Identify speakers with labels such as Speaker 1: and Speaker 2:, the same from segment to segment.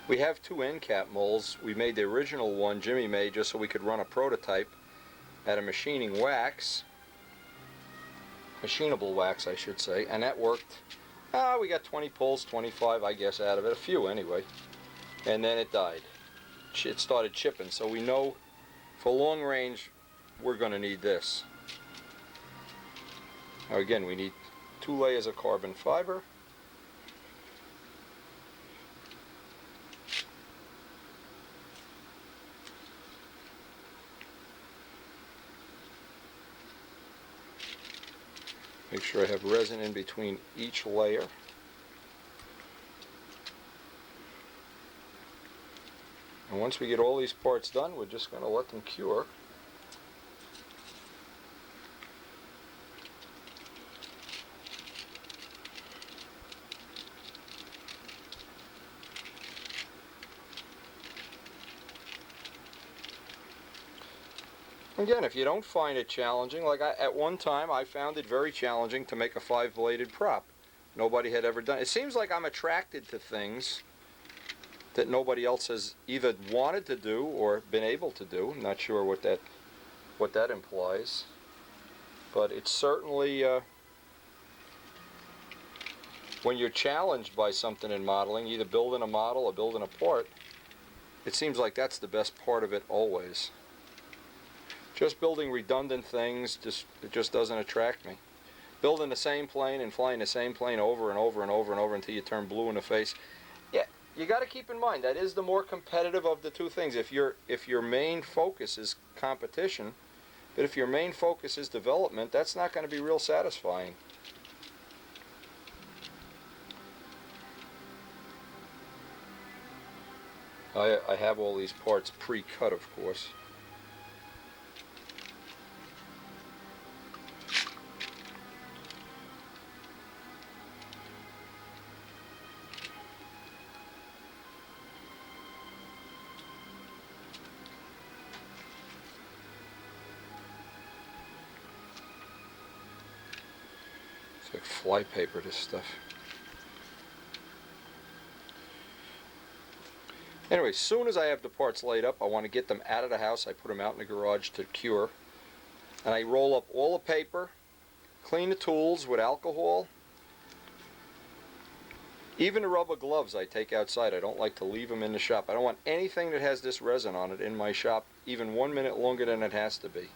Speaker 1: We have two end cap molds. We made the original one Jimmy made just so we could run a prototype at a machining wax, machinable wax I should say, and that worked. We got 20 pulls, 25 I guess out of it, a few anyway, and then it died. It started chipping, so we know for long range we're going to need this. Now again, we need 2 layers of carbon fiber. Make sure I have resin in between each layer. And once we get all these parts done, we're just going to let them cure. Again, if you don't find it challenging, like at one time I found it very challenging to make a 5-bladed prop. Nobody had ever done it. It seems like I'm attracted to things that nobody else has either wanted to do or been able to do. I'm not sure what that implies, but it's certainly when you're challenged by something in modeling, either building a model or building a part, it seems like that's the best part of it always. Just building redundant things, it just doesn't attract me. Building the same plane and flying the same plane over and over and over and over until you turn blue in the face. Yeah, you got to keep in mind that is the more competitive of the two things. If your main focus is competition, but if your main focus is development, that's not going to be real satisfying. I have all these parts pre-cut, of course. It's like flypaper, this stuff. Anyway, as soon as I have the parts laid up, I want to get them out of the house. I put them out in the garage to cure. And I roll up all the paper, clean the tools with alcohol. Even the rubber gloves I take outside. I don't like to leave them in the shop. I don't want anything that has this resin on it in my shop even 1 minute longer than it has to be.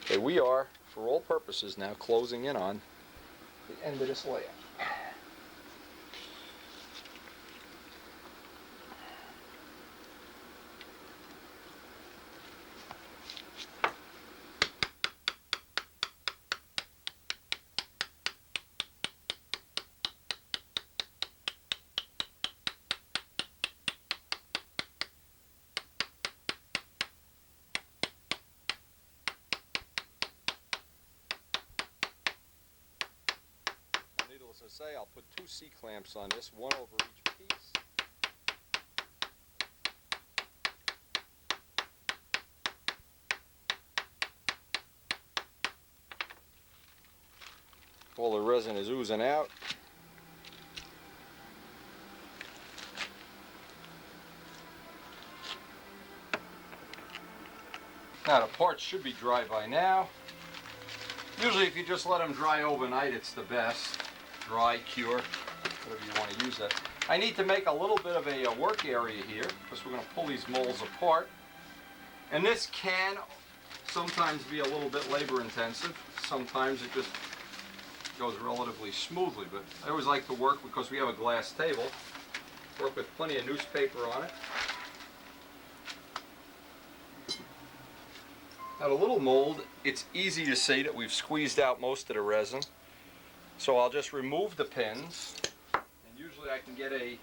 Speaker 1: Okay, we are, for all purposes now, closing in on the end of this layer. Needless to say, I'll put 2 C-clamps on this, one over each piece. All the resin is oozing out. Now the parts should be dry by now. Usually if you just let them dry overnight, it's the best. Dry, cure, whatever you want to use that. I need to make a little bit of a work area here because we're going to pull these molds apart. And this can sometimes be a little bit labor intensive. Sometimes it just goes relatively smoothly, but I always like to work, because we have a glass table, work with plenty of newspaper on it. Now the little mold, it's easy to see that we've squeezed out most of the resin. So I'll just remove the pins, and usually I can get a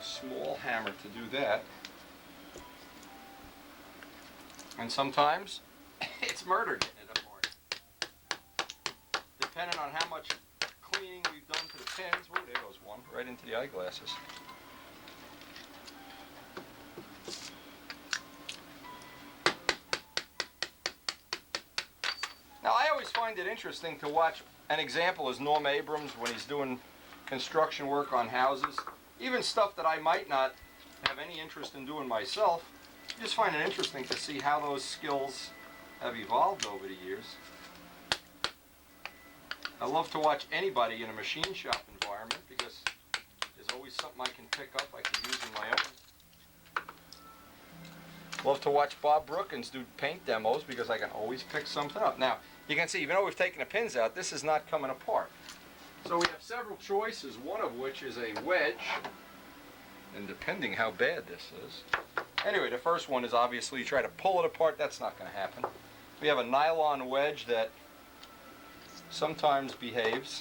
Speaker 1: small hammer to do that. And sometimes it's murder getting it apart. Depending on how much cleaning we've done to the pins. Oh, there goes one, right into the eyeglasses. Now I always find it interesting to watch an example is Norm Abrams when he's doing construction work on houses, even stuff that I might not have any interest in doing myself. I just find it interesting to see how those skills have evolved over the years. I love to watch anybody in a machine shop environment because there's always something I can pick up I can use in my own. Love to watch Bob Brookins do paint demos because I can always pick something up. Now, you can see, even though we've taken the pins out, this is not coming apart. So we have several choices, one of which is a wedge, and depending how bad this is. Anyway, the first one is obviously you try to pull it apart. That's not going to happen. We have a nylon wedge that sometimes behaves.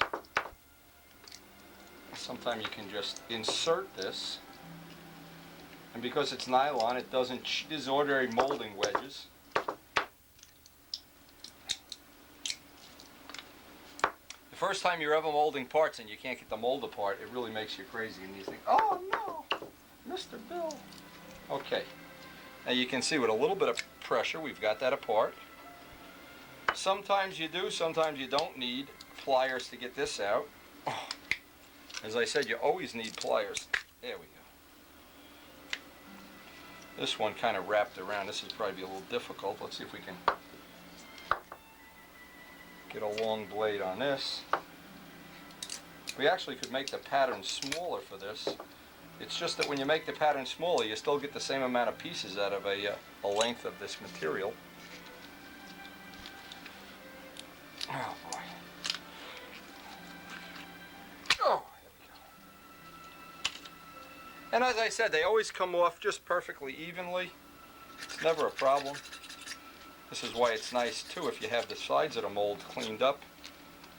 Speaker 1: Sometimes you can just insert this, and because it's nylon, it doesn't. These are ordinary molding wedges. The first time you're ever molding parts and you can't get the mold apart, it really makes you crazy, and you think, "Oh no, Mr. Bill." Okay, now you can see with a little bit of pressure, we've got that apart. Sometimes you do, sometimes you don't need pliers to get this out. Oh, as I said, you always need pliers. There we go. This one kind of wrapped around. This is probably a little difficult. Let's see if we can get a long blade on this. We actually could make the pattern smaller for this. It's just that when you make the pattern smaller, you still get the same amount of pieces out of a length of this material. Oh boy. Oh, there we go. And as I said, they always come off just perfectly evenly. It's never a problem. This is why it's nice too if you have the sides of the mold cleaned up.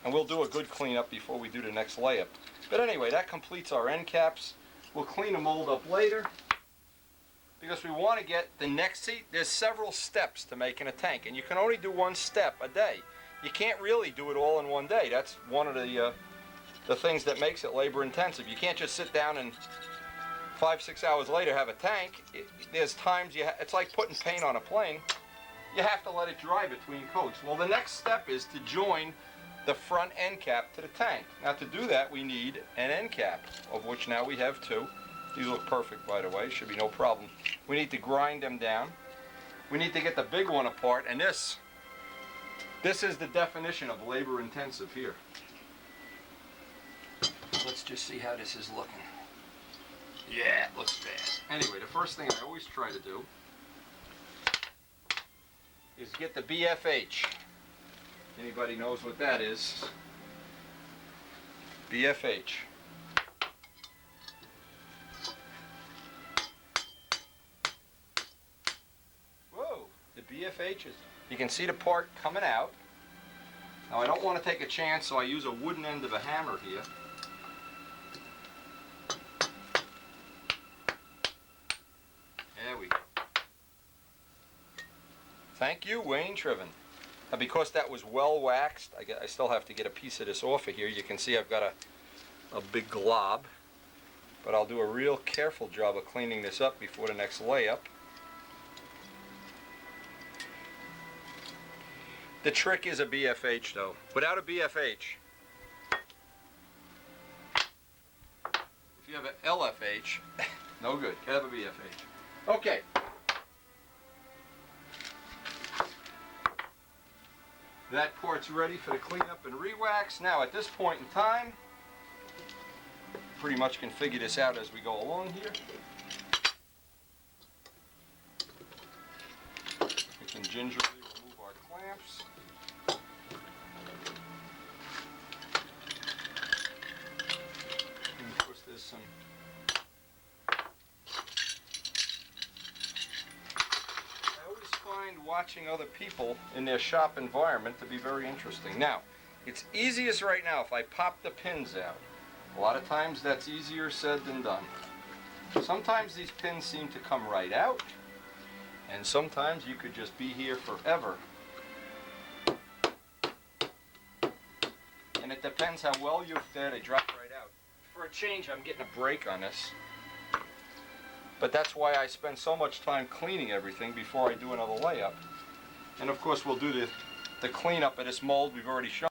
Speaker 1: And we'll do a good cleanup before we do the next layup. But anyway, that completes our end caps. We'll clean the mold up later because we want to get the next seat. There's several steps to making a tank, and you can only do one step a day. You can't really do it all in one day. That's one of the things that makes it labor intensive. You can't just sit down and 5-6 hours later have a tank. There's times it's like putting paint on a plane. You have to let it dry between coats. Well, the next step is to join the front end cap to the tank. Now to do that we need an end cap, of which now we have 2. These look perfect, by the way, should be no problem. We need to grind them down. We need to get the big one apart, and this is the definition of labor intensive here. Let's just see how this is looking. Yeah, it looks bad. Anyway, the first thing I always try to do is get the BFH. Anybody knows what that is? BFH. Whoa, the BFH is, you can see the part coming out. Now I don't want to take a chance, so I use a wooden end of a hammer here. There we go. Thank you, Wayne Triven. Now because that was well waxed, I still have to get a piece of this off of here. You can see I've got a big glob, but I'll do a real careful job of cleaning this up before the next layup. The trick is a BFH though. Without a BFH, if you have an LFH, no good. You have a BFH. Okay. That port's ready for the cleanup and re-wax. Now at this point in time, pretty much can figure this out as we go along here. We can gingerly remove our clamps. And of course there's some watching other people in their shop environment to be very interesting. Now, it's easiest right now if I pop the pins out. A lot of times that's easier said than done. Sometimes these pins seem to come right out, and sometimes you could just be here forever. And it depends how well you've fed, they drop right out. For a change, I'm getting a break on this. But that's why I spend so much time cleaning everything before I do another layup. And of course we'll do the cleanup of this mold we've already shown.